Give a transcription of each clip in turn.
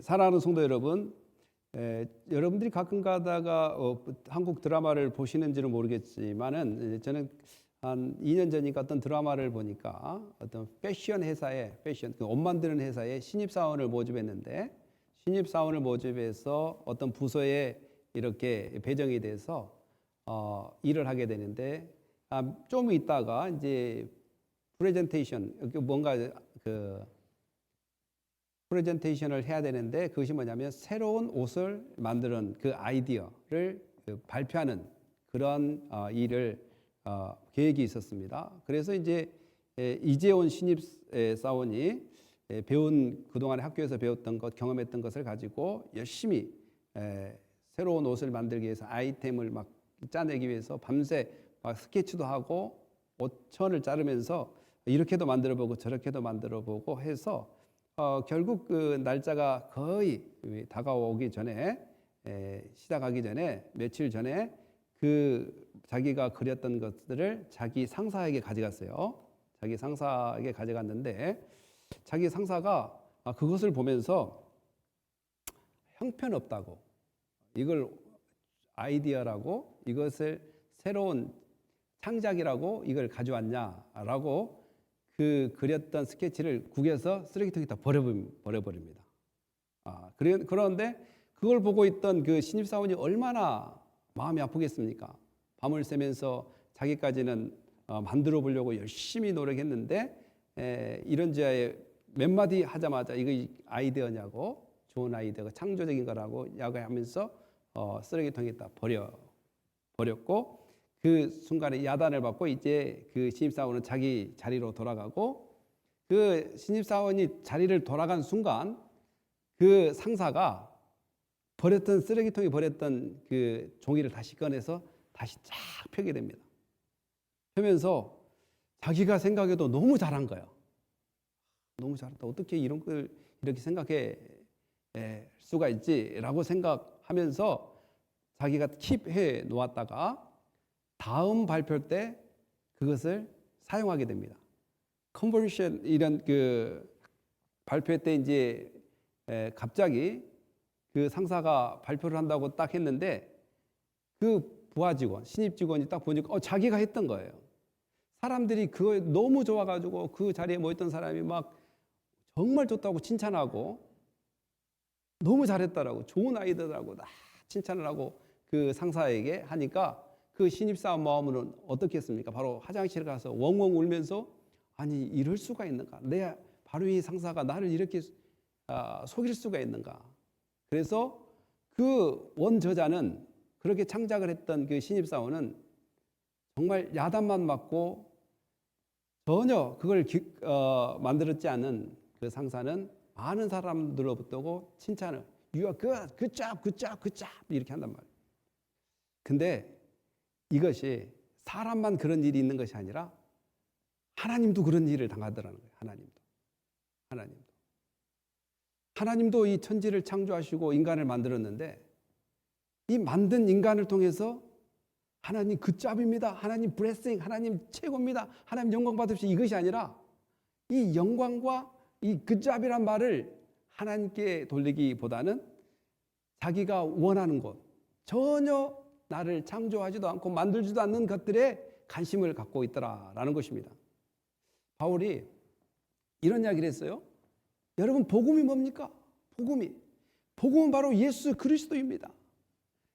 사랑하는 성도 여러분, 여러분들이 가끔 가다가 한국 드라마를 보시는지는 모르겠지만은 저는 한 2년 전인가 어떤 드라마를 보니까 어떤 패션 회사에 옷 만드는 회사에 신입사원을 모집했는데 신입사원을 모집해서 어떤 부서에 이렇게 배정이 돼서 일을 하게 되는데 좀 있다가 이제 프레젠테이션 뭔가 프레젠테이션을 해야 되는데 그것이 뭐냐면 새로운 옷을 만드는 그 아이디어를 발표하는 그런 일을 계획이 있었습니다. 그래서 이제 온 신입 사원이 배운 그동안에 학교에서 배웠던 것, 경험했던 것을 가지고 열심히 새로운 옷을 만들기 위해서 아이템을 막 짜내기 위해서 밤새 막 스케치도 하고 옷천을 자르면서 이렇게도 만들어보고 저렇게도 만들어보고 해서 결국 그 날짜가 거의 다가오기 전에 시작하기 전에 며칠 전에 그 자기가 그렸던 것들을 자기 상사에게 가져갔어요. 자기 상사에게 가져갔는데 자기 상사가 그것을 보면서 형편없다고, 이걸 아이디어라고, 이것을 새로운 창작이라고 이걸 가져왔냐라고 그 그렸던 스케치를 구겨서 쓰레기통에다 버려버립니다. 그런데 그걸 보고 있던 그 신입사원이 얼마나 마음이 아프겠습니까? 밤을 새면서 자기까지는 만들어 보려고 열심히 노력했는데 이런저에 몇 마디 하자마자 이거 아이디어냐고, 좋은 아이디어가 창조적인 거라고 야구하면서 쓰레기통에다 버렸고 그 순간에 야단을 받고 이제 그 신입사원은 자기 자리로 돌아가고 그 신입사원이 자리를 돌아간 순간 그 상사가 버렸던 쓰레기통에 버렸던 그 종이를 다시 꺼내서 다시 쫙 펴게 됩니다. 펴면서 자기가 생각해도 너무 잘한 거예요. 너무 잘했다. 어떻게 이런 걸 이렇게 생각해 수가 있지라고 생각하면서 자기가 킵해 놓았다가 다음 발표 때 그것을 사용하게 됩니다. 컨버션 이런 그 발표 때 이제 갑자기 그 상사가 발표를 한다고 딱 했는데 그 부하 직원, 신입 직원이 딱 보니까 자기가 했던 거예요. 사람들이 그거에 너무 좋아가지고 그 자리에 모였던 사람이 막 정말 좋다고 칭찬하고 너무 잘했다라고, 좋은 아이디어라고 다 칭찬을 하고 그 상사에게 하니까 그 신입사원 마음은 어떻겠습니까? 바로 화장실 가서 웡웡 울면서 아니 이럴 수가 있는가? 바로 이 상사가 나를 이렇게 속일 수가 있는가? 그래서 그 원저자는, 그렇게 창작을 했던 그 신입사원은 정말 야단만 맞고 전혀 그걸 만들었지 않은 그 상사는 많은 사람들로부터 칭찬을 You are good, good job, good job, good job 이렇게 한단 말이에요. 근데 이것이 사람만 그런 일이 있는 것이 아니라 하나님도 그런 일을 당하더라는 거예요. 하나님도 이 천지를 창조하시고 인간을 만들었는데 이 만든 인간을 통해서 하나님 굿잡입니다, 하나님 블레싱, 하나님 최고입니다, 하나님 영광 받으십시오 이것이 아니라 이 영광과 이 굿잡이란 말을 하나님께 돌리기보다는 자기가 원하는 것, 전혀 나를 창조하지도 않고 만들지도 않는 것들에 관심을 갖고 있더라라는 것입니다. 바울이 이런 이야기를 했어요. 여러분, 복음이 뭡니까? 복음은 바로 예수 그리스도입니다.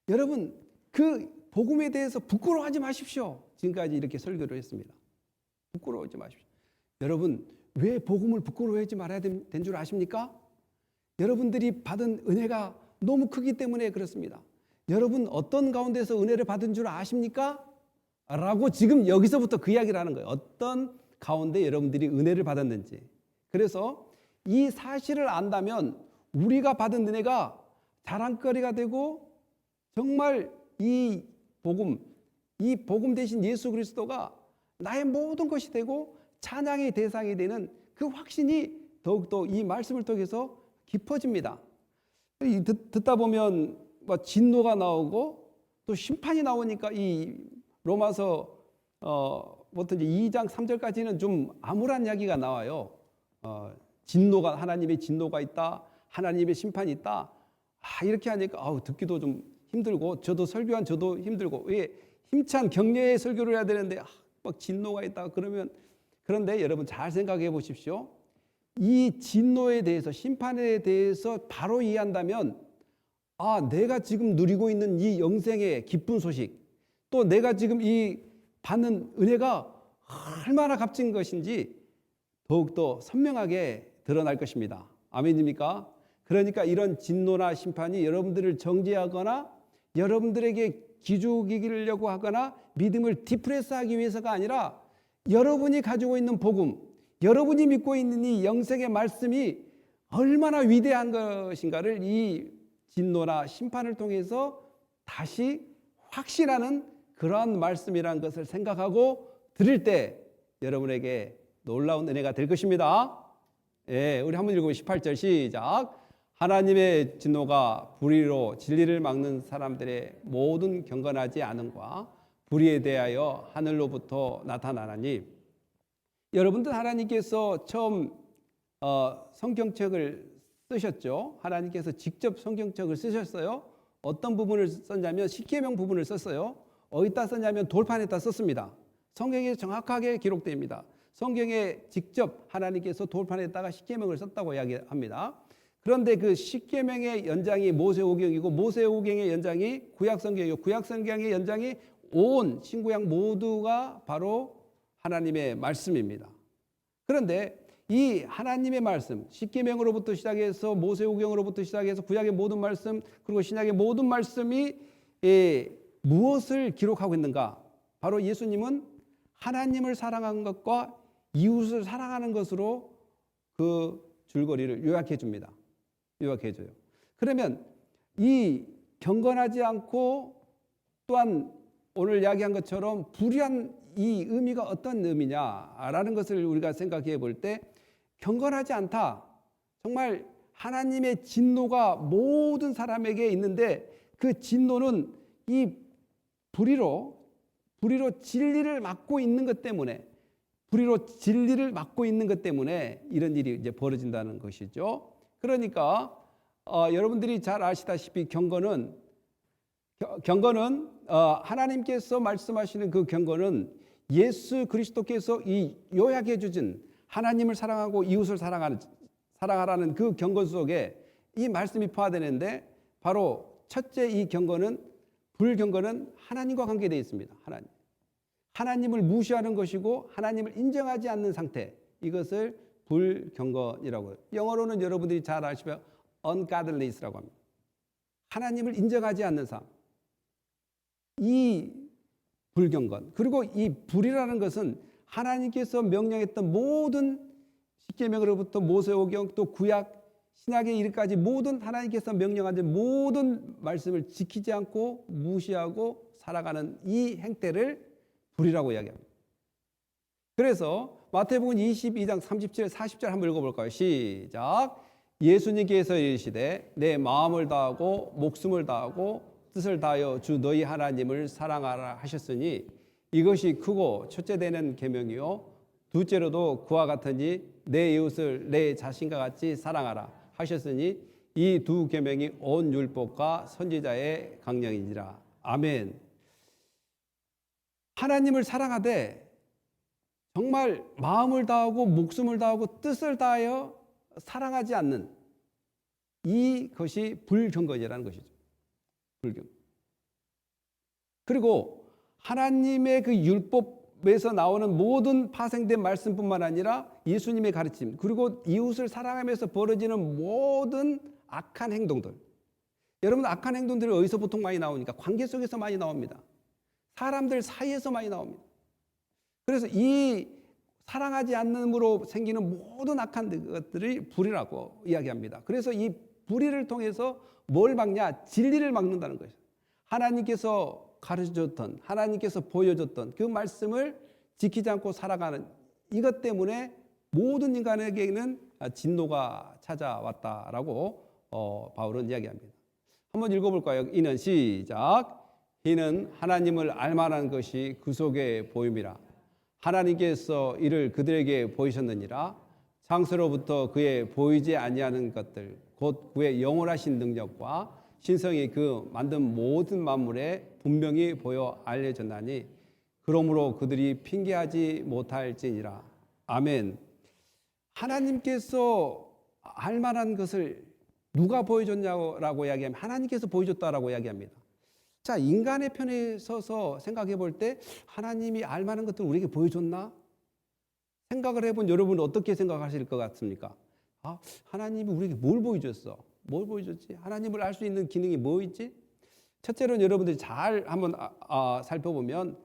여러분, 그 복음에 대해서 부끄러워하지 마십시오. 지금까지 이렇게 설교를 했습니다. 부끄러워하지 마십시오. 여러분, 왜 복음을 부끄러워하지 말아야 된 줄 아십니까? 여러분들이 받은 은혜가 너무 크기 때문에 그렇습니다. 여러분 어떤 가운데서 은혜를 받은 줄 아십니까? 라고 지금 여기서부터 그 이야기를 하는 거예요. 어떤 가운데 여러분들이 은혜를 받았는지. 그래서 이 사실을 안다면 우리가 받은 은혜가 자랑거리가 되고 정말 이 복음 대신 예수 그리스도가 나의 모든 것이 되고 찬양의 대상이 되는 그 확신이 더욱더 이 말씀을 통해서 깊어집니다. 듣다 보면 진노가 나오고 또 심판이 나오니까 이 로마서 보통 이제 2장 3절까지는 좀 암울한 이야기가 나와요. 하나님의 진노가 있다. 하나님의 심판이 있다. 이렇게 하니까 듣기도 좀 힘들고 저도 설교한 저도 힘들고 왜 힘찬 격려의 설교를 해야 되는데 막 진노가 있다 그러면 그런데 여러분 잘 생각해 보십시오. 이 진노에 대해서 심판에 대해서 바로 이해한다면 내가 지금 누리고 있는 이 영생의 기쁜 소식 또 내가 지금 이 받는 은혜가 얼마나 값진 것인지 더욱더 선명하게 드러날 것입니다. 아멘입니까? 그러니까 이런 진노나 심판이 여러분들을 정죄하거나 여러분들에게 기죽이려고 하거나 믿음을 디프레스하기 위해서가 아니라 여러분이 가지고 있는 복음, 여러분이 믿고 있는 이 영생의 말씀이 얼마나 위대한 것인가를 이 진노나 심판을 통해서 다시 확신하는 그러한 말씀이라는 것을 생각하고 들을 때 여러분에게 놀라운 은혜가 될 것입니다. 우리 한번 읽어보면 18절 시작. 하나님의 진노가 불의로 진리를 막는 사람들의 모든 경건하지 않음과 불의에 대하여 하늘로부터 나타나나니. 여러분들 하나님께서 처음 성경책을 쓰셨죠. 하나님께서 직접 성경책을 쓰셨어요. 어떤 부분을 썼냐면 십계명 부분을 썼어요. 어디다 썼냐면 돌판에다 썼습니다. 성경에 정확하게 기록됩니다. 성경에 직접 하나님께서 돌판에다가 십계명을 썼다고 이야기합니다. 그런데 그 십계명의 연장이 모세오경이고 모세오경의 연장이 구약성경이고 구약성경의 연장이 온 신구약 모두가 바로 하나님의 말씀입니다. 그런데 이 하나님의 말씀, 십계명으로부터 시작해서 모세오경으로부터 시작해서 구약의 모든 말씀 그리고 신약의 모든 말씀이 무엇을 기록하고 있는가? 바로 예수님은 하나님을 사랑한 것과 이웃을 사랑하는 것으로 그 줄거리를 요약해 줍니다. 요약해 줘요. 그러면 이 경건하지 않고 또한 오늘 이야기한 것처럼 불의한 이 의미가 어떤 의미냐라는 것을 우리가 생각해 볼 때 경건하지 않다. 정말 하나님의 진노가 모든 사람에게 있는데 그 진노는 이 불의로 진리를 막고 있는 것 때문에 이런 일이 이제 벌어진다는 것이죠. 그러니까 여러분들이 잘 아시다시피 경건은 하나님께서 말씀하시는 그 경건은 예수 그리스도께서 이 요약해 주신 하나님을 사랑하고 이웃을 사랑하라는 그 경건 속에 이 말씀이 포함되는데 바로 첫째 이 경건은 불경건은 하나님과 관계되어 있습니다. 하나님을 무시하는 것이고 하나님을 인정하지 않는 상태 이것을 불경건이라고 해요. 영어로는 여러분들이 잘 아시면 ungodliness라고 합니다. 하나님을 인정하지 않는 삶. 이 불경건. 그리고 이 불이라는 것은 하나님께서 명령했던 모든 십계명으로부터 모세오경 또 구약 신약에 이르기까지 모든 하나님께서 명령하신 모든 말씀을 지키지 않고 무시하고 살아가는 이 행태를 불이라고 이야기합니다. 그래서 마태복음 22장 37, 40절 한번 읽어볼까요? 시작. 예수님께서 이르시되 내 마음을 다하고 목숨을 다하고 뜻을 다하여 주 너희 하나님을 사랑하라 하셨으니 이것이 크고 첫째 되는 계명이요 둘째로도 그와 같으니 내 이웃을 내 자신과 같이 사랑하라 하셨으니 이 두 계명이 온 율법과 선지자의 강령이니라. 아멘. 하나님을 사랑하되 정말 마음을 다하고 목숨을 다하고 뜻을 다하여 사랑하지 않는 이것이 불경건이라는 것이죠. 불경건. 그리고 하나님의 그 율법에서 나오는 모든 파생된 말씀뿐만 아니라 예수님의 가르침 그리고 이웃을 사랑하면서 벌어지는 모든 악한 행동들. 여러분 악한 행동들이 어디서 보통 많이 나오니까 관계 속에서 많이 나옵니다. 사람들 사이에서 많이 나옵니다. 그래서 이 사랑하지 않음으로 생기는 모든 악한 것들이 불이라고 이야기합니다. 그래서 이 불의를 통해서 뭘 막냐? 진리를 막는다는 것이죠. 하나님께서 가르쳐줬던 하나님께서 보여줬던 그 말씀을 지키지 않고 살아가는 이것 때문에 모든 인간에게는 진노가 찾아왔다라고 바울은 이야기합니다. 한번 읽어볼까요? 이는 시작. 이는 하나님을 알만한 것이 그 속에 보임이라. 하나님께서 이를 그들에게 보이셨느니라. 창세로부터 그의 보이지 아니하는 것들 곧 그의 영원하신 능력과 신성이 그 만든 모든 만물에 분명히 보여 알려졌나니 그러므로 그들이 핑계하지 못할지니라. 아멘. 하나님께서 알 만한 것을 누가 보여줬냐고 이야기하면 하나님께서 보여줬다라고 이야기합니다. 자, 인간의 편에 서서 생각해 볼 때 하나님이 알 만한 것들을 우리에게 보여줬나? 생각을 해본 여러분은 어떻게 생각하실 것 같습니까? 아, 하나님이 우리에게 뭘 보여줬어? 뭘 보여줬지? 하나님을 알 수 있는 기능이 뭐 있지? 첫째로는 여러분들이 잘 한번 살펴보면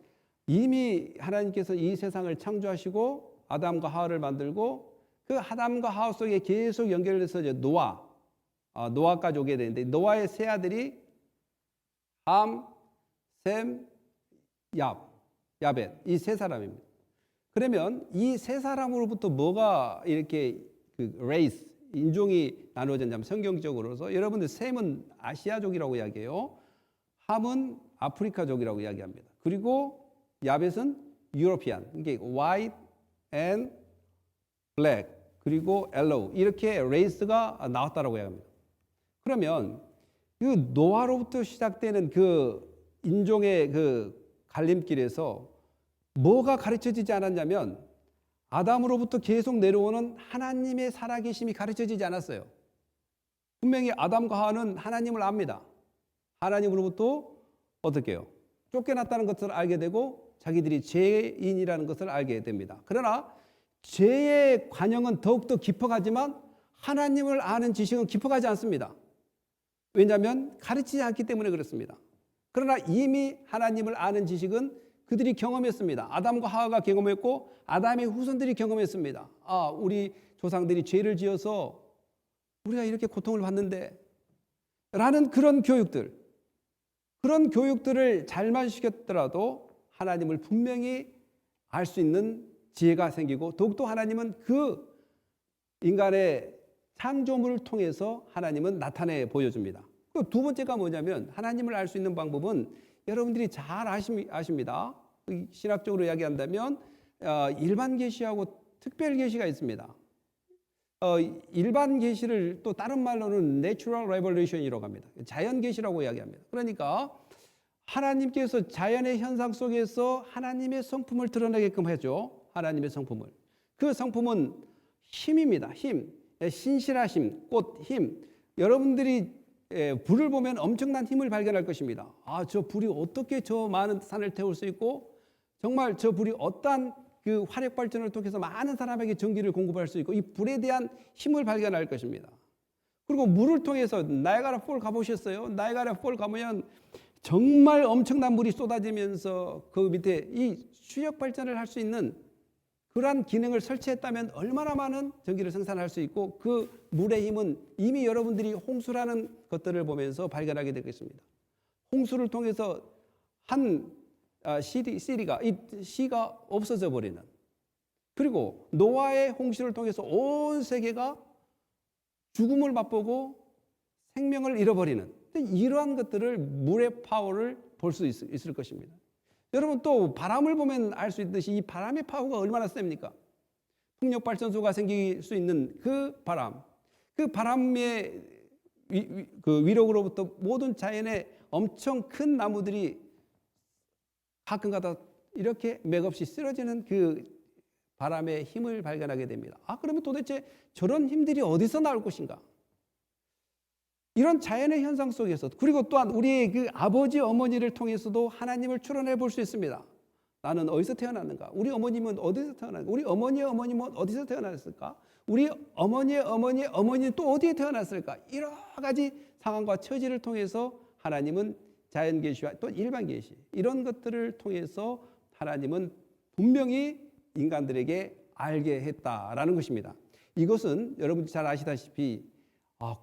이미 하나님께서 이 세상을 창조하시고 아담과 하와를 만들고 그 아담과 하와 속에 계속 연결돼서 이제 노아까지 오게 되는데 노아의 세 아들이 함, 셈, 야벳 이 세 사람입니다. 그러면 이 세 사람으로부터 뭐가 이렇게 그 레이스 인종이 나누어졌냐면 성경적으로서 여러분들 셈은 아시아족이라고 이야기해요. 함은 아프리카족이라고 이야기합니다. 그리고 야벳은 유로피안, 이게 white and black 그리고 yellow 이렇게 레이스가 나왔다라고 이야기합니다. 그러면 그 노아로부터 시작되는 그 인종의 그 갈림길에서 뭐가 가르쳐지지 않았냐면 아담으로부터 계속 내려오는 하나님의 살아계심이 가르쳐지지 않았어요. 분명히 아담과 하와는 하나님을 압니다. 하나님으로부터 어떻게 해요? 쫓겨났다는 것을 알게 되고 자기들이 죄인이라는 것을 알게 됩니다. 그러나 죄의 관영은 더욱더 깊어가지만 하나님을 아는 지식은 깊어가지 않습니다. 왜냐하면 가르치지 않기 때문에 그렇습니다. 그러나 이미 하나님을 아는 지식은 그들이 경험했습니다. 아담과 하와가 경험했고 아담의 후손들이 경험했습니다. 아, 우리 조상들이 죄를 지어서 우리가 이렇게 고통을 받는데 라는 그런 교육들을 잘만 시켰더라도 하나님을 분명히 알 수 있는 지혜가 생기고 더욱더 하나님은 그 인간의 창조물을 통해서 하나님은 나타내 보여줍니다. 그 두 번째가 뭐냐면 하나님을 알 수 있는 방법은 여러분들이 잘 아십니다. 신학적으로 이야기한다면 일반 계시하고 특별 계시가 있습니다. 일반 계시를 또 다른 말로는 Natural Revelation이라고 합니다. 자연 계시라고 이야기합니다. 그러니까 하나님께서 자연의 현상 속에서 하나님의 성품을 드러내게끔 해줘. 하나님의 성품을. 그 성품은 힘입니다. 힘, 신실하심, 꽃, 힘. 여러분들이 불을 보면 엄청난 힘을 발견할 것입니다. 아, 저 불이 어떻게 저 많은 산을 태울 수 있고 정말 저 불이 어떠한 그 화력 발전을 통해서 많은 사람에게 전기를 공급할 수 있고 이 불에 대한 힘을 발견할 것입니다. 그리고 물을 통해서 나이아가라 폴 가보셨어요? 나이아가라 폴 가보면 정말 엄청난 물이 쏟아지면서 그 밑에 이 수력 발전을 할 수 있는 그러한 기능을 설치했다면 얼마나 많은 전기를 생산할 수 있고 그 물의 힘은 이미 여러분들이 홍수라는 것들을 보면서 발견하게 되겠습니다. 홍수를 통해서 한 시가 없어져 버리는 그리고 노아의 홍수를 통해서 온 세계가 죽음을 맛보고 생명을 잃어버리는 이러한 것들을 물의 파워를 볼 수 있을 것입니다. 여러분 또 바람을 보면 알 수 있듯이 이 바람의 파워가 얼마나 셉니까? 풍력 발전소가 생길 수 있는 그 바람의 그 위력으로부터 모든 자연의 엄청 큰 나무들이 가끔가다 이렇게 맥없이 쓰러지는 그 바람의 힘을 발견하게 됩니다. 아, 그러면 도대체 저런 힘들이 어디서 나올 것인가? 이런 자연의 현상 속에서 그리고 또한 우리의 그 아버지 어머니를 통해서도 하나님을 추론해 볼 수 있습니다. 나는 어디서 태어났는가? 우리 어머님은 어디서 태어났는가? 우리 어머니의 어머님은 어디서 태어났을까? 우리 어머니의 어머니는 또 어디에 태어났을까? 여러 가지 상황과 처지를 통해서 하나님은 자연 계시와 또 일반 계시 이런 것들을 통해서 하나님은 분명히 인간들에게 알게 했다라는 것입니다. 이것은 여러분들 잘 아시다시피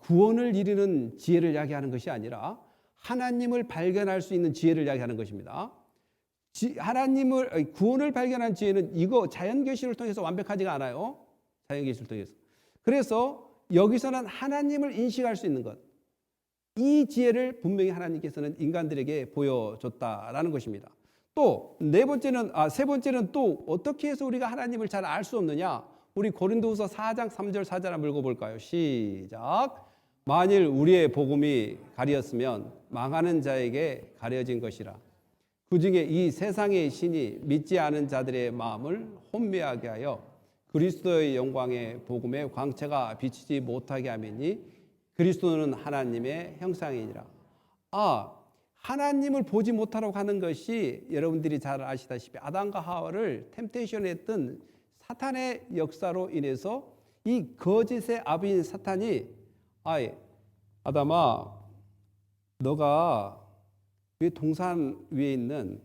구원을 이루는 지혜를 이야기하는 것이 아니라 하나님을 발견할 수 있는 지혜를 이야기하는 것입니다. 구원을 발견한 지혜는 이거 자연 계시를 통해서 완벽하지가 않아요. 자연 계시를 통해서. 그래서 여기서는 하나님을 인식할 수 있는 것. 이 지혜를 분명히 하나님께서는 인간들에게 보여줬다라는 것입니다. 또 세 번째는 또 어떻게 해서 우리가 하나님을 잘 알 수 없느냐? 우리 고린도후서 4장 3절 4절 한번 읽어볼까요? 시작. 만일 우리의 복음이 가리었으면 망하는 자에게 가려진 것이라. 그중에 이 세상의 신이 믿지 않은 자들의 마음을 혼미하게 하여 그리스도의 영광의 복음의 광채가 비치지 못하게 하매니 그리스도는 하나님의 형상이니라. 하나님을 보지 못하라고 하는 것이 여러분들이 잘 아시다시피 아담과 하와를 템테이션에 했던 사탄의 역사로 인해서 이 거짓의 아비인 사탄이 아담아, 너가 왜 동산 위에 있는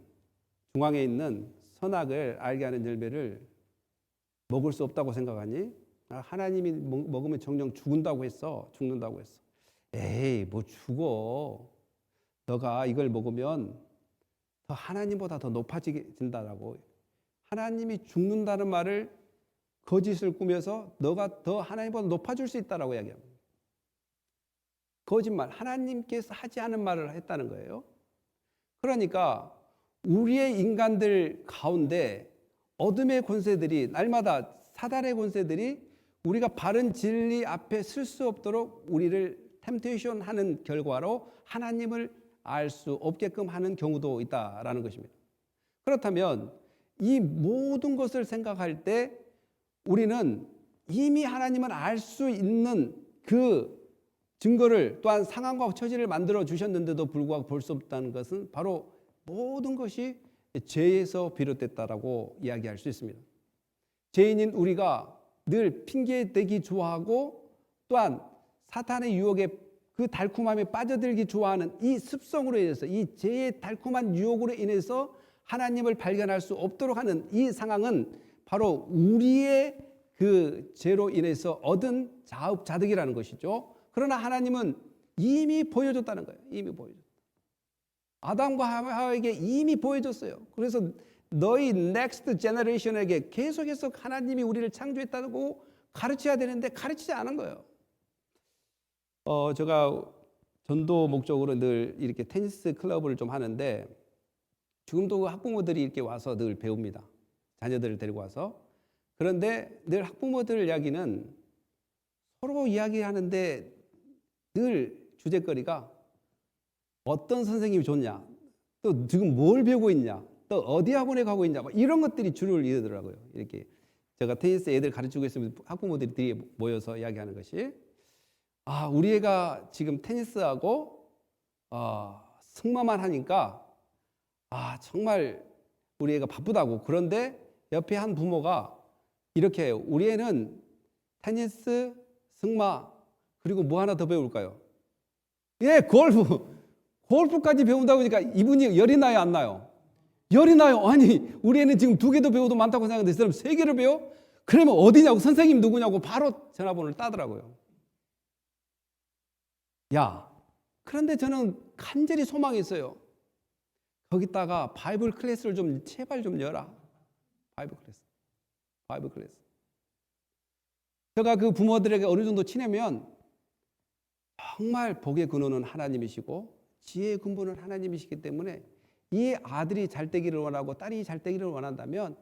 중앙에 있는 선악을 알게 하는 열매를 먹을 수 없다고 생각하니? 하나님이 먹으면 정령 죽는다고 했어. 에이, 뭐 죽어. 너가 이걸 먹으면 더 하나님보다 더 높아진다라고. 하나님이 죽는다는 말을 거짓을 꾸며서 너가 더 하나님보다 높아질 수 있다라고 이야기합니다. 거짓말, 하나님께서 하지 않은 말을 했다는 거예요. 그러니까 우리의 인간들 가운데 어둠의 권세들이 날마다 사단의 권세들이 우리가 바른 진리 앞에 설 수 없도록 우리를 템테이션 하는 결과로 하나님을 알 수 없게끔 하는 경우도 있다라는 것입니다. 그렇다면 이 모든 것을 생각할 때 우리는 이미 하나님을 알 수 있는 그 증거를 또한 상황과 처지를 만들어 주셨는데도 불구하고 볼 수 없다는 것은 바로 모든 것이 죄에서 비롯됐다라고 이야기할 수 있습니다. 죄인인 우리가 늘 핑계대기 좋아하고 또한 사탄의 유혹에 그 달콤함에 빠져들기 좋아하는 이 습성으로 인해서 이 죄의 달콤한 유혹으로 인해서 하나님을 발견할 수 없도록 하는 이 상황은 바로 우리의 그 죄로 인해서 얻은 자업자득이라는 것이죠. 그러나 하나님은 이미 보여줬다는 거예요. 이미 보여줬다. 아담과 하와에게 이미 보여줬어요. 그래서 너희 넥스트 제너레이션에게 계속해서 하나님이 우리를 창조했다고 가르쳐야 되는데 가르치지 않은 거예요. 제가 전도 목적으로 늘 이렇게 테니스 클럽을 좀 하는데 지금도 학부모들이 이렇게 와서 늘 배웁니다. 자녀들을 데리고 와서. 그런데 늘 학부모들 이야기는 서로 이야기하는데 늘 주제거리가 어떤 선생님이 좋냐, 또 지금 뭘 배우고 있냐, 또 어디 학원에 가고 있냐, 이런 것들이 주를 이루더라고요. 이렇게 제가 테니스 애들 가르치고 있으면 학부모들이 모여서 이야기하는 것이 우리 애가 지금 테니스하고 승마만 하니까 정말 우리 애가 바쁘다고. 그런데 옆에 한 부모가 이렇게 해요. 우리 애는 테니스, 승마 그리고 뭐 하나 더 배울까요? 예, 골프까지 배운다고 하니까 이분이 열이 나요, 안 나요? 열이 나요. 아니, 우리 애는 지금 2개도 배워도 많다고 생각하는데 이 사람 3개를 배워? 그러면 어디냐고, 선생님 누구냐고 바로 전화번호를 따더라고요. 그런데 저는 간절히 소망했어요. 거기다가 바이블 클래스를 좀 제발 좀 열어. 바이블 클래스. 제가 그 부모들에게 어느 정도 치내면 정말 복의 근원은 하나님이시고 지혜의 근본은 하나님이시기 때문에 이 아들이 잘 되기를 원하고 딸이 잘 되기를 원한다면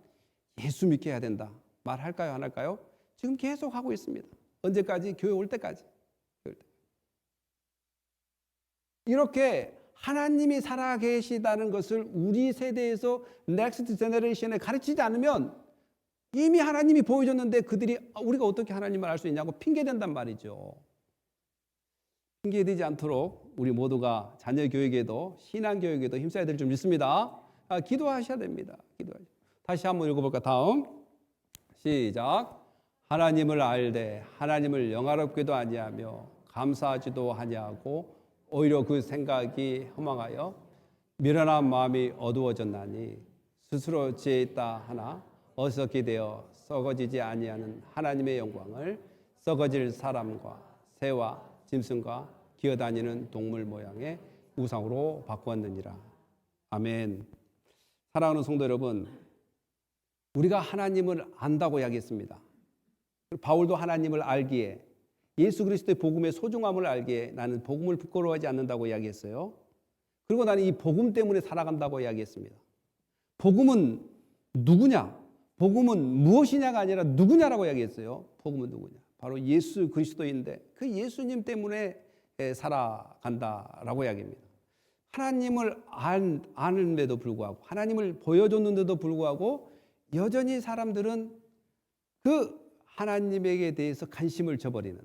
예수 믿게 해야 된다. 말할까요, 안 할까요? 지금 계속 하고 있습니다. 언제까지? 교회 올 때까지. 이렇게 하나님이 살아계시다는 것을 우리 세대에서 넥스트 제너레이션에 가르치지 않으면 이미 하나님이 보여줬는데 그들이 우리가 어떻게 하나님을 알 수 있냐고 핑계댄단 말이죠. 핑계되지 않도록 우리 모두가 자녀 교육에도 신앙 교육에도 힘써야 될 줄 믿습니다. 기도하셔야 됩니다. 다시 한번 읽어볼까? 다음 시작. 하나님을 알되 하나님을 영화롭게도 아니하며 감사하지도 아니하고 오히려 그 생각이 허망하여 미련한 마음이 어두워졌나니 스스로 지혜 있다 하나 어설게 되어 썩어지지 아니하는 하나님의 영광을 썩어질 사람과 새와 짐승과 기어다니는 동물 모양의 우상으로 바꾸었느니라. 아멘. 사랑하는 성도 여러분, 우리가 하나님을 안다고 이야기했습니다. 바울도 하나님을 알기에 예수 그리스도의 복음의 소중함을 알기에 나는 복음을 부끄러워하지 않는다고 이야기했어요. 그리고 나는 이 복음 때문에 살아간다고 이야기했습니다. 복음은 누구냐? 복음은 무엇이냐가 아니라 누구냐라고 이야기했어요. 복음은 누구냐? 바로 예수 그리스도인데 그 예수님 때문에 살아간다라고 이야기합니다. 하나님을 아는데도 불구하고 하나님을 보여줬는데도 불구하고 여전히 사람들은 그 하나님에게 대해서 관심을 저버리는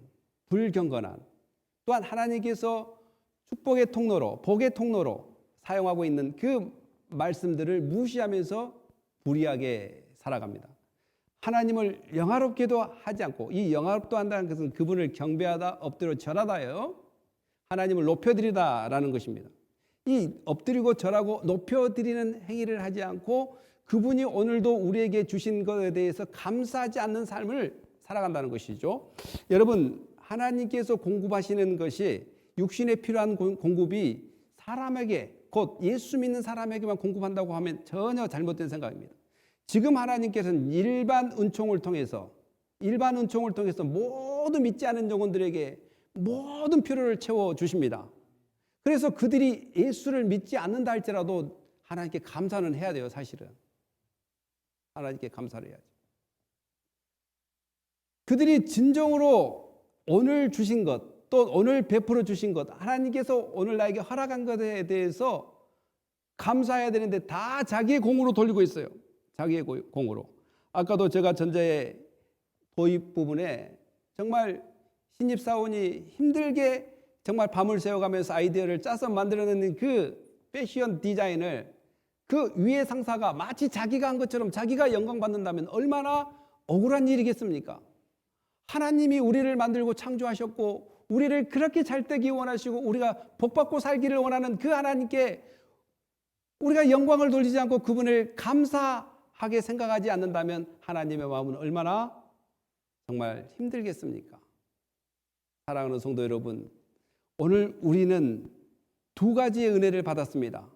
불경건한, 또한 하나님께서 축복의 통로로 복의 통로로 사용하고 있는 그 말씀들을 무시하면서 불의하게 살아갑니다. 하나님을 영화롭게도 하지 않고, 이 영화롭도 한다는 것은 그분을 경배하다, 엎드려 절하다예요. 하나님을 높여드리다라는 것입니다. 이 엎드리고 절하고 높여드리는 행위를 하지 않고 그분이 오늘도 우리에게 주신 것에 대해서 감사하지 않는 삶을 살아간다는 것이죠. 여러분, 하나님께서 공급하시는 것이 육신에 필요한 공급이 사람에게, 곧 예수 믿는 사람에게만 공급한다고 하면 전혀 잘못된 생각입니다. 지금 하나님께서는 일반 은총을 통해서 모두 믿지 않은 영혼들에게 모든 필요를 채워주십니다. 그래서 그들이 예수를 믿지 않는다 할지라도 하나님께 감사는 해야 돼요. 사실은 하나님께 감사를 해야죠. 그들이 진정으로 오늘 주신 것, 또 오늘 베풀어 주신 것, 하나님께서 오늘 나에게 허락한 것에 대해서 감사해야 되는데 다 자기의 공으로 돌리고 있어요. 자기의 공으로. 아까도 제가 전자의 도입 부분에 정말 신입사원이 힘들게 정말 밤을 새워가면서 아이디어를 짜서 만들어내는 그 패션 디자인을 그 위에 상사가 마치 자기가 한 것처럼 자기가 영광 받는다면 얼마나 억울한 일이겠습니까? 하나님이 우리를 만들고 창조하셨고 우리를 그렇게 잘 되기 원하시고 우리가 복받고 살기를 원하는 그 하나님께 우리가 영광을 돌리지 않고 그분을 감사하게 생각하지 않는다면 하나님의 마음은 얼마나 정말 힘들겠습니까? 사랑하는 성도 여러분, 오늘 우리는 두 가지의 은혜를 받았습니다.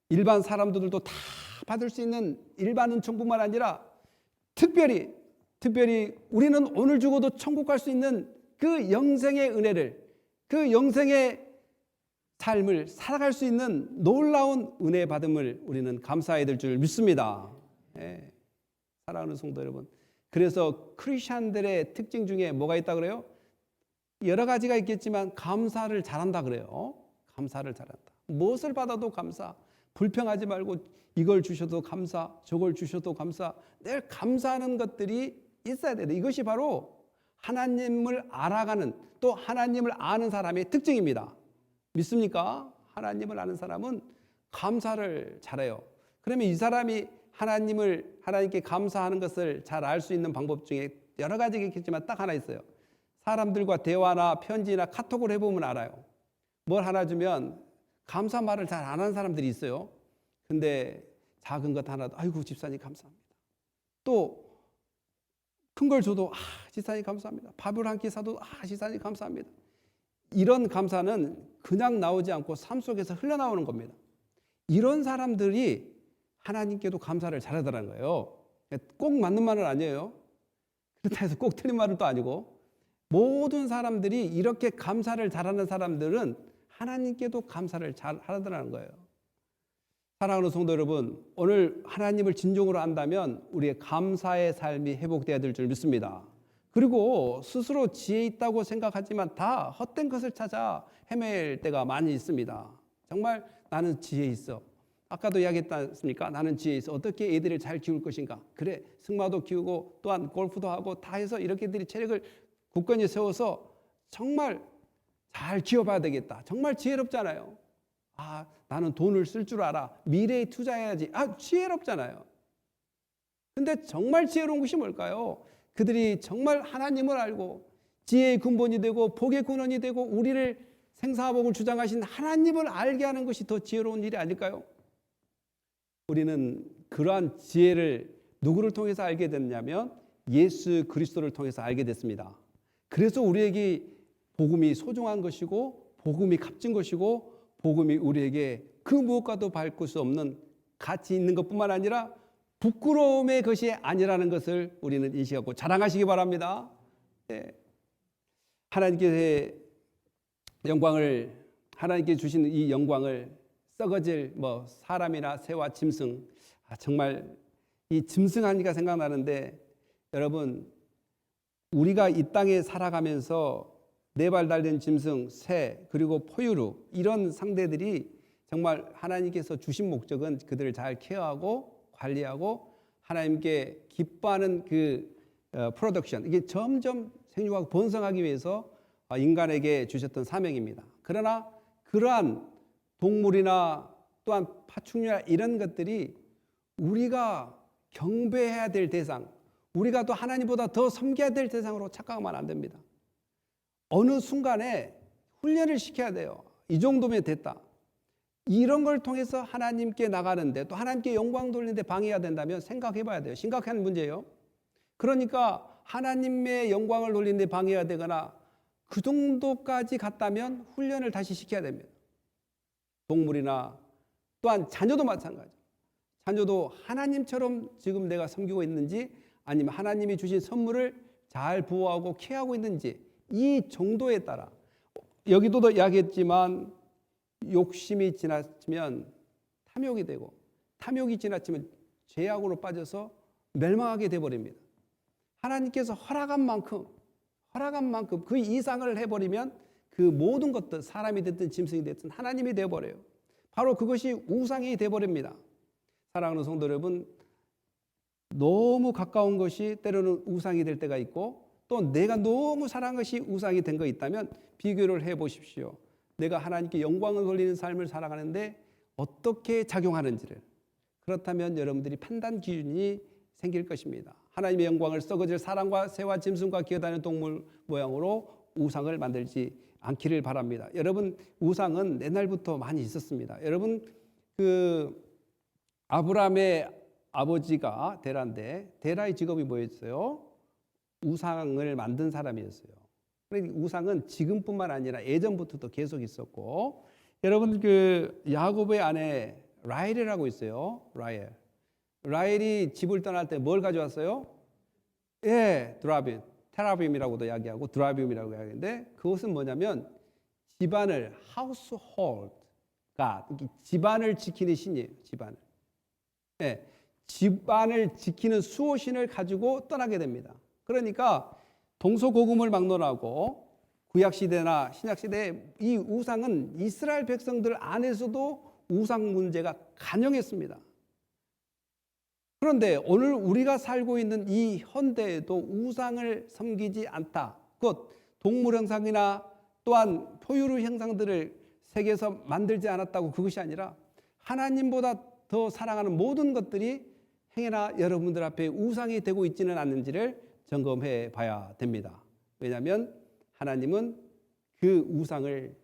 일반 사람들도 다 받을 수 있는 일반 은총뿐만 아니라 특별히 우리는 오늘 죽어도 천국 갈 수 있는 그 영생의 은혜를, 그 영생의 삶을 살아갈 수 있는 놀라운 은혜 받음을 우리는 감사해야 될 줄 믿습니다. 예. 사랑하는 성도 여러분, 그래서 크리스천들의 특징 중에 뭐가 있다 그래요? 여러 가지가 있겠지만 감사를 잘한다 그래요. 감사를 잘한다. 무엇을 받아도 감사. 불평하지 말고 이걸 주셔도 감사, 저걸 주셔도 감사. 늘 감사하는 것들이 있어야 돼요. 이것이 바로 하나님을 알아가는, 또 하나님을 아는 사람의 특징입니다. 믿습니까? 하나님을 아는 사람은 감사를 잘해요. 그러면 이 사람이 하나님께 감사하는 것을 잘 알 수 있는 방법 중에 여러 가지가 있겠지만 딱 하나 있어요. 사람들과 대화나 편지나 카톡을 해보면 알아요. 뭘 하나 주면 감사 말을 잘 안 하는 사람들이 있어요. 근데 작은 것 하나도 아이고 집사님 감사합니다. 또 큰 걸 줘도 집사님 감사합니다. 밥을 한 끼 사도 집사님 감사합니다. 이런 감사는 그냥 나오지 않고 삶 속에서 흘러나오는 겁니다. 이런 사람들이 하나님께도 감사를 잘하더라는 거예요. 꼭 맞는 말은 아니에요. 그렇다 해서 꼭 틀린 말은 또 아니고, 모든 사람들이 이렇게 감사를 잘하는 사람들은 하나님께도 감사를 잘하더라는 거예요. 사랑하는 성도 여러분, 오늘 하나님을 진정으로 안다면 우리의 감사의 삶이 회복돼야 될 줄 믿습니다. 그리고 스스로 지혜 있다고 생각하지만 다 헛된 것을 찾아 헤맬 때가 많이 있습니다. 정말 나는 지혜 있어. 아까도 이야기했지 않습니까? 나는 지혜 있어. 어떻게 애들을 잘 키울 것인가? 그래, 승마도 키우고 또한 골프도 하고 다 해서 이렇게들이 체력을 굳건히 세워서 정말 잘 키워봐야 되겠다. 정말 지혜롭잖아요. 나는 돈을 쓸 줄 알아. 미래에 투자해야지. 지혜롭잖아요. 근데 정말 지혜로운 것이 뭘까요? 그들이 정말 하나님을 알고 지혜의 근본이 되고 복의 근원이 되고 우리를 생사복을 주장하신 하나님을 알게 하는 것이 더 지혜로운 일이 아닐까요? 우리는 그러한 지혜를 누구를 통해서 알게 됐냐면 예수 그리스도를 통해서 알게 됐습니다. 그래서 우리에게 복음이 소중한 것이고 복음이 값진 것이고 복음이 우리에게 그 무엇과도 바꿀 수 없는 가치 있는 것뿐만 아니라 부끄러움의 것이 아니라는 것을 우리는 인식하고 자랑하시기 바랍니다. 네. 하나님께 주시는 이 영광을 썩어질 사람이나 새와 짐승, 정말 이 짐승하니까 생각나는데, 여러분, 우리가 이 땅에 살아가면서 네 발 달린 짐승, 새, 그리고 포유류, 이런 상대들이 정말 하나님께서 주신 목적은 그들을 잘 케어하고 관리하고 하나님께 기뻐하는 그 프로덕션, 이게 점점 생육하고 번성하기 위해서 인간에게 주셨던 사명입니다. 그러나 그러한 동물이나 또한 파충류나 이런 것들이 우리가 경배해야 될 대상, 우리가 또 하나님보다 더 섬겨야 될 대상으로 착각하면 안 됩니다. 어느 순간에 훈련을 시켜야 돼요. 이 정도면 됐다. 이런 걸 통해서 하나님께 나가는데, 또 하나님께 영광 돌리는데 방해해야 된다면 생각해 봐야 돼요. 심각한 문제예요. 그러니까 하나님의 영광을 돌리는데 방해해야 되거나 그 정도까지 갔다면 훈련을 다시 시켜야 됩니다. 동물이나 또한 자녀도 마찬가지죠. 자녀도 하나님처럼 지금 내가 섬기고 있는지, 아니면 하나님이 주신 선물을 잘 보호하고 케어하고 있는지, 이 정도에 따라, 여기도 이야기했지만 욕심이 지나치면 탐욕이 되고, 탐욕이 지나치면 죄악으로 빠져서 멸망하게 되어버립니다. 하나님께서 허락한 만큼 그 이상을 해버리면 그 모든 것들, 사람이 됐든 짐승이 됐든 하나님이 되어버려요. 바로 그것이 우상이 되어버립니다. 사랑하는 성도 여러분, 너무 가까운 것이 때로는 우상이 될 때가 있고, 또 내가 너무 사랑한 것이 우상이 된 거 있다면 비교를 해보십시오. 내가 하나님께 영광을 돌리는 삶을 살아가는데 어떻게 작용하는지를. 그렇다면 여러분들이 판단 기준이 생길 것입니다. 하나님의 영광을 썩어질 사람과 새와 짐승과 기어다니는 동물 모양으로 우상을 만들지 않기를 바랍니다. 여러분, 우상은 옛날부터 많이 있었습니다. 여러분, 아브라함의 아버지가 데라인데, 데라의 직업이 뭐였어요? 우상을 만든 사람이었어요. 그러니까 우상은 지금뿐만 아니라 예전부터도 계속 있었고, 여러분, 야곱의 아내 라헬이라고 있어요. 라헬이 집을 떠날 때 뭘 가져왔어요? 테라빔이라고도 이야기하고 드라빔이라고 이야기하는데, 그것은 뭐냐면 집안을, household God, 집안을 지키는 신이에요. 집안을 지키는 수호신을 가지고 떠나게 됩니다. 그러니까 동서고금을 막론하고 구약시대나 신약시대에 이 우상은 이스라엘 백성들 안에서도 우상 문제가 간영했습니다. 그런데 오늘 우리가 살고 있는 이 현대에도 우상을 섬기지 않다. 곧 동물 형상이나 또한 포유류 형상들을 세계에서 만들지 않았다고, 그것이 아니라 하나님보다 더 사랑하는 모든 것들이 행여나 여러분들 앞에 우상이 되고 있지는 않는지를 점검해 봐야 됩니다. 왜냐하면 하나님은 그 우상을,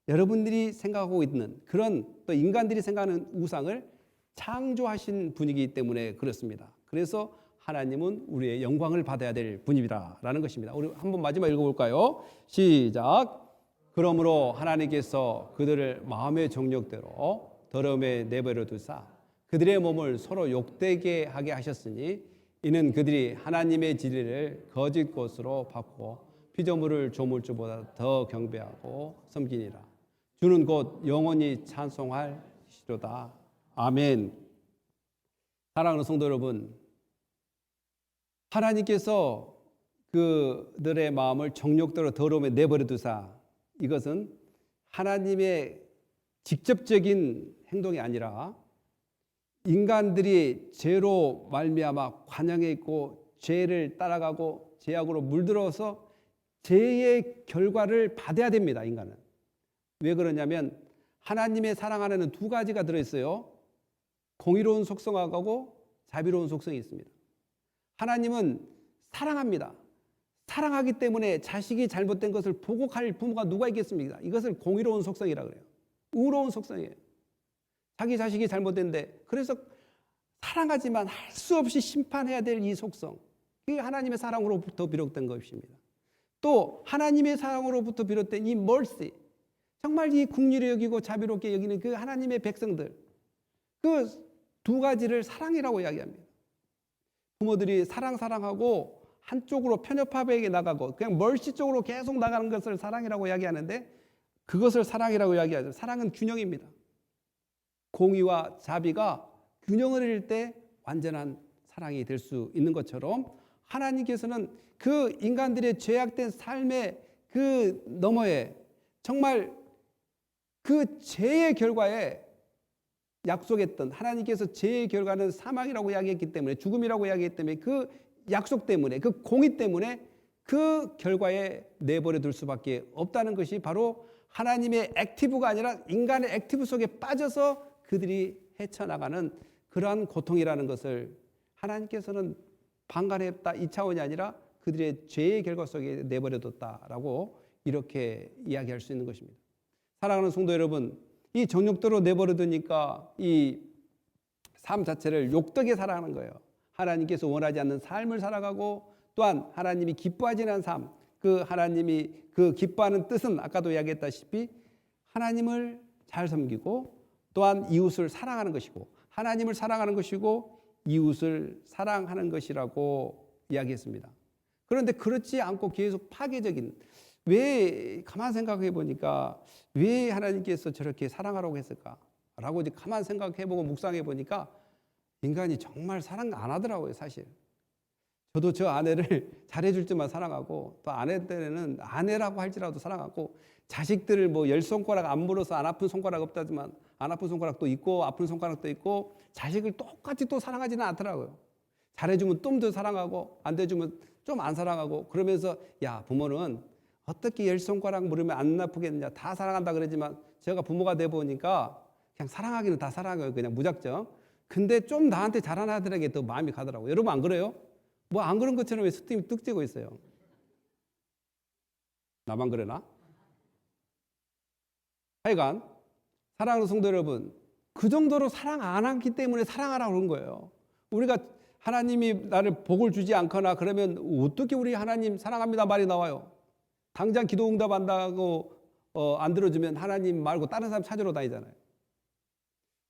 여러분들이 생각하고 있는 그런, 또 인간들이 생각하는 우상을 창조하신 분이기 때문에 그렇습니다. 그래서 하나님은 우리의 영광을 받아야 될 분이라는 것입니다. 우리 한번 마지막 읽어볼까요? 시작. 그러므로 하나님께서 그들을 마음의 정욕대로 더러움에 내버려 두사 그들의 몸을 서로 욕되게 하게 하셨으니, 이는 그들이 하나님의 진리를 거짓 것으로 바꾸어 피조물을 조물주보다 더 경배하고 섬기니라. 주는 곧 영원히 찬송할 시로다. 아멘. 사랑하는 성도 여러분, 하나님께서 그들의 마음을 정욕대로 더러움에 내버려 두사, 이것은 하나님의 직접적인 행동이 아니라 인간들이 죄로 말미암아 관영에 있고 죄를 따라가고 죄악으로 물들어서 죄의 결과를 받아야 됩니다. 인간은. 왜 그러냐면 하나님의 사랑 안에는 두 가지가 들어있어요. 공의로운 속성하고 자비로운 속성이 있습니다. 하나님은 사랑합니다. 사랑하기 때문에 자식이 잘못된 것을 보복할 부모가 누가 있겠습니까? 이것을 공의로운 속성이라 그래요. 의로운 속성이에요. 자기 자식이 잘못된데, 그래서 사랑하지만 할 수 없이 심판해야 될 이 속성, 그게 하나님의 사랑으로부터 비롯된 것입니다. 또 하나님의 사랑으로부터 비롯된 이 mercy, 정말 이 긍휼히 여기고 자비롭게 여기는 그 하나님의 백성들, 그 두 가지를 사랑이라고 이야기합니다. 부모들이 사랑하고 한쪽으로 편협하게 나가고 그냥 mercy 쪽으로 계속 나가는 것을 사랑이라고 이야기하는데, 그것을 사랑이라고 이야기하죠. 사랑은 균형입니다. 공의와 자비가 균형을 이룰 때 완전한 사랑이 될 수 있는 것처럼 하나님께서는 그 인간들의 죄악된 삶의 그 너머에 정말 그 죄의 결과에 약속했던, 하나님께서 죄의 결과는 사망이라고 이야기했기 때문에, 죽음이라고 이야기했기 때문에, 그 약속 때문에, 그 공의 때문에 그 결과에 내버려 둘 수밖에 없다는 것이 바로 하나님의 액티브가 아니라 인간의 액티브 속에 빠져서 그들이 헤쳐나가는 그러한 고통이라는 것을 하나님께서는 방관했다, 이 차원이 아니라 그들의 죄의 결과 속에 내버려뒀다라고 이렇게 이야기할 수 있는 것입니다. 사랑하는 성도 여러분, 이 정욕대로 내버려두니까 이 삶 자체를 욕되게 살아가는 거예요. 하나님께서 원하지 않는 삶을 살아가고, 또한 하나님이 기뻐하지 않는 삶, 그 하나님이 그 기뻐하는 뜻은 아까도 이야기했다시피 하나님을 잘 섬기고 또한 이웃을 사랑하는 것이고, 하나님을 사랑하는 것이고 이웃을 사랑하는 것이라고 이야기했습니다. 그런데 그렇지 않고 계속 파괴적인, 왜 가만 생각해 보니까 왜 하나님께서 저렇게 사랑하라고 했을까라고 이제 가만 생각해 보고 묵상해 보니까 인간이 정말 사랑 안 하더라고요, 사실. 저도 저 아내를 잘해줄 때만 사랑하고, 또 아내 때는 아내라고 할지라도 사랑하고, 자식들을 뭐 10손가락 안 물어서 안 아픈 손가락 없다지만 안 아픈 손가락도 있고 아픈 손가락도 있고, 자식을 똑같이 또 사랑하지는 않더라고요. 잘해주면 좀 더 사랑하고 안 돼주면 좀 안 사랑하고, 그러면서 야, 부모는 어떻게 10손가락 물으면 안 아프겠느냐, 다 사랑한다 그러지만 제가 부모가 돼 보니까 그냥 사랑하기는 다 사랑해요, 그냥 무작정. 근데 좀 나한테 잘하는 아들에게 더 마음이 가더라고요. 여러분 안 그래요? 뭐 안 그런 것처럼 왜 스팀이 뚝 찌고 있어요? 나만 그러나? 하여간 사랑하는 성도 여러분, 그 정도로 사랑 안 하기 때문에 사랑하라고 그런 거예요. 우리가 하나님이 나를 복을 주지 않거나 그러면 어떻게 우리 하나님 사랑합니다 말이 나와요? 당장 기도 응답한다고 안 들어주면 하나님 말고 다른 사람 찾으러 다니잖아요.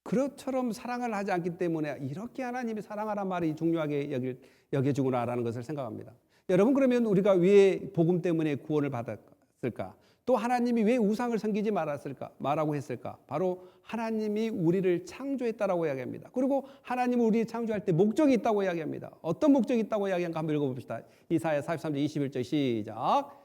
그것처럼 사랑을 하지 않기 때문에 이렇게 하나님이 사랑하란 말이 중요하게 여겨지구나라는 것을 생각합니다. 여러분, 그러면 우리가 왜 복음 때문에 구원을 받았을까? 또 하나님이 왜 우상을 섬기지 말라고 했을까? 바로 하나님이 우리를 창조했다라고 이야기합니다. 그리고 하나님은 우리를 창조할 때 목적이 있다고 이야기합니다. 어떤 목적이 있다고 이야기하는가 한번 읽어봅시다. 이사야 43장 21절 시작.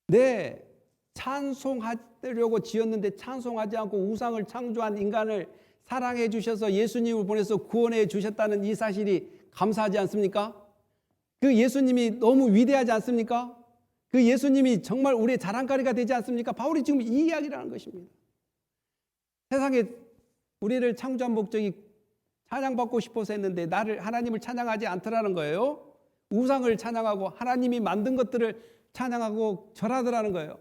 네, 찬송하려고 지었는데 찬송하지 않고 우상을 창조한 인간을 사랑해 주셔서 예수님을 보내서 구원해 주셨다는 이 사실이 감사하지 않습니까? 그 예수님이 너무 위대하지 않습니까? 그 예수님이 정말 우리의 자랑거리가 되지 않습니까? 바울이 지금 이 이야기를 하는 것입니다. 세상에 우리를 창조한 목적이 찬양받고 싶어서 했는데 하나님을 찬양하지 않더라는 거예요. 우상을 찬양하고 하나님이 만든 것들을 찬양하고 절하더라는 거예요.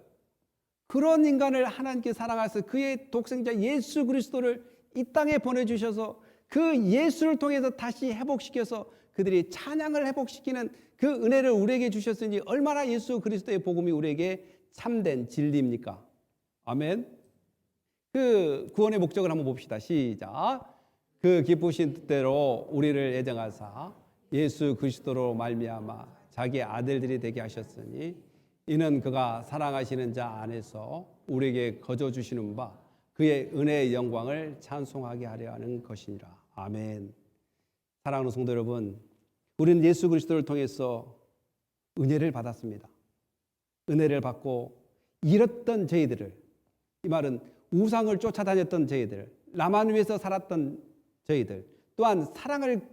그런 인간을 하나님께 사랑하셔서 그의 독생자 예수 그리스도를 이 땅에 보내주셔서 그 예수를 통해서 다시 회복시켜서 그들이 찬양을 회복시키는 그 은혜를 우리에게 주셨으니 얼마나 예수 그리스도의 복음이 우리에게 참된 진리입니까? 아멘. 그 구원의 목적을 한번 봅시다. 시작. 그 기쁘신 뜻대로 우리를 애정하사 예수 그리스도로 말미암아 자기 아들들이 되게 하셨으니 이는 그가 사랑하시는 자 안에서 우리에게 거저 주시는 바 그의 은혜의 영광을 찬송하게 하려 하는 것이니라. 아멘. 사랑하는 성도 여러분, 우리는 예수 그리스도를 통해서 은혜를 받았습니다. 은혜를 받고 잃었던 저희들을, 이 말은 우상을 쫓아다녔던 저희들, 나만 위해서 살았던 저희들, 또한 사랑을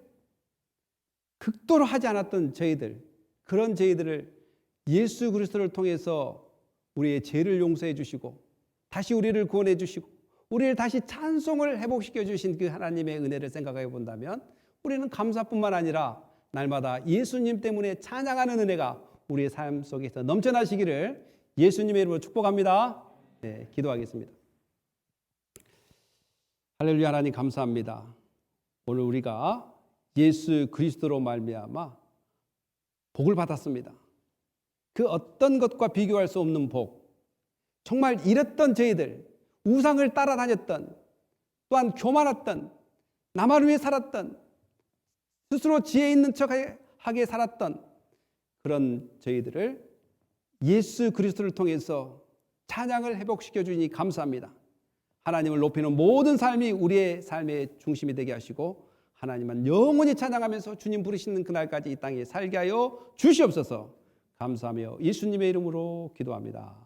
극도로 하지 않았던 저희들, 그런 저희들을 예수 그리스도를 통해서 우리의 죄를 용서해 주시고 다시 우리를 구원해 주시고 우리를 다시 찬송을 회복시켜 주신 그 하나님의 은혜를 생각해 본다면 우리는 감사뿐만 아니라 날마다 예수님 때문에 찬양하는 은혜가 우리의 삶 속에서 넘쳐나시기를 예수님의 이름으로 축복합니다. 네, 기도하겠습니다. 할렐루야. 하나님 감사합니다. 오늘 우리가 예수 그리스도로 말미암아 복을 받았습니다. 그 어떤 것과 비교할 수 없는 복, 정말 잃었던 저희들, 우상을 따라다녔던, 또한 교만했던, 나만 위해 살았던, 스스로 지혜 있는 척하게 살았던 그런 저희들을 예수 그리스도를 통해서 찬양을 회복시켜 주니 감사합니다. 하나님을 높이는 모든 삶이 우리의 삶의 중심이 되게 하시고 하나님은 영원히 찬양하면서 주님 부르시는 그날까지 이 땅에 살게 하여 주시옵소서. 감사하며 예수님의 이름으로 기도합니다.